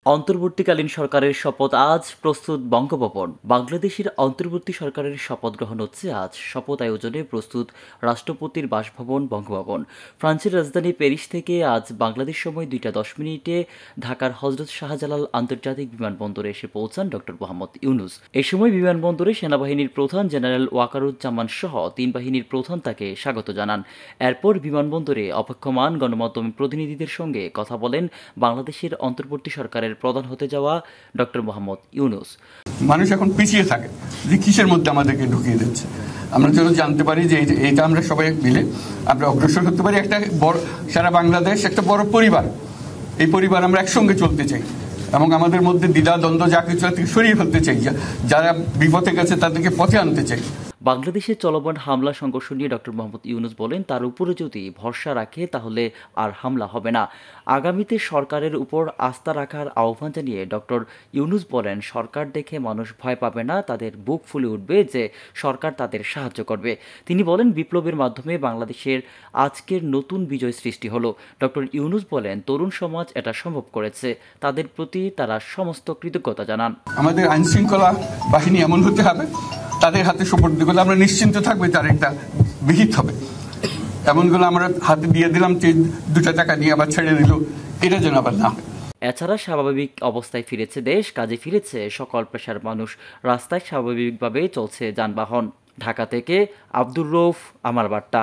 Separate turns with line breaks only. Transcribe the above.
অন্তর্বর্তীকালীন সরকারের শপথ আজ, প্রস্তুত বঙ্গভবন। বাংলাদেশের অন্তর্বর্তী সরকারের শপথ গ্রহণ হচ্ছে আজ। শপথ আয়োজনে প্রস্তুত রাষ্ট্রপতির বাসভবন বঙ্গভবন। ফ্রান্সের রাজধানী প্যারিস থেকে আজ বাংলাদেশ সময় 2:10 ঢাকার হজরত শাহজালাল আন্তর্জাতিক বিমানবন্দরে এসে পৌঁছান ড. মোহাম্মদ ইউনূস। এ সময় বিমানবন্দরে সেনাবাহিনীর প্রধান জেনারেল ওয়াকারুজ্জামান সহ 3 বাহিনীর প্রধান তাকে স্বাগত জানান। এরপর বিমানবন্দরে অপেক্ষমান গণমাধ্যম প্রতিনিধিদের সঙ্গে কথা বলেন বাংলাদেশের অন্তর্বর্তী সরকারের প্রধান হতে যাওয়া ড. মোহাম্মদ ইউনূস।
মানুষ এখন পিছিয়ে থাকে যে কিসের মধ্যে আমাদেরকে ঢুকিয়ে দিচ্ছে। আমরা যেন জানতে পারি যে এইটা আমরা সবাই মিলে আমরা অগ্রসর হতে পারি। একটা বড় সারা বাংলাদেশ একটা বড় পরিবার, এই পরিবার আমরা একসঙ্গে চলতে চাই এবং আমাদের মধ্যে দ্বিধা দ্বন্দ্ব যা কিছু থেকে সরিয়ে ফেলতে চাই। যারা বিপথে গেছে তাদেরকে পথে আনতে চাই।
বাংলাদেশের চলমান হামলা সংঘর্ষ নিয়ে ড. মোহাম্মদ ইউনূস বলেন, তার উপরে যদি ভরসা রাখে তাহলে আর হামলা হবে না। আগামীতে সরকারের উপর আস্থা রাখার আহ্বান জানিয়ে ড. ইউনূস বলেন, সরকার দেখে মানুষ ভয় পাবে না, তাদের বুক ফুলে উঠবে যে সরকার তাদের সাহায্য করবে। তিনি বলেন, বিপ্লবের মাধ্যমে বাংলাদেশের আজকের নতুন বিজয় সৃষ্টি হলো। ড. ইউনূস বলেন, তরুণ সমাজ এটা সম্ভব করেছে, তাদের প্রতি তারা সমস্ত কৃতজ্ঞতা জানান।
আমাদের আইন শৃঙ্খলা বাহিনী এমন হতে হবে, তাদের হাতে সুপর্দ করলে আমরা নিশ্চিন্ত থাকবে তার একটা বিহিত হবে। এমনগুলো আমরা হাতে দিয়ে দিলাম যে 2 টাকা নিয়ে আবার ছেড়ে দিল, এটা যেন আবার না হয়।
এছাড়া স্বাভাবিক অবস্থায় ফিরেছে দেশ, কাজে ফিরেছে সকল পেশার মানুষ, রাস্তায় স্বাভাবিকভাবে চলছে যানবাহন। ঢাকা থেকে আব্দুর রউফ, আমার বার্তা।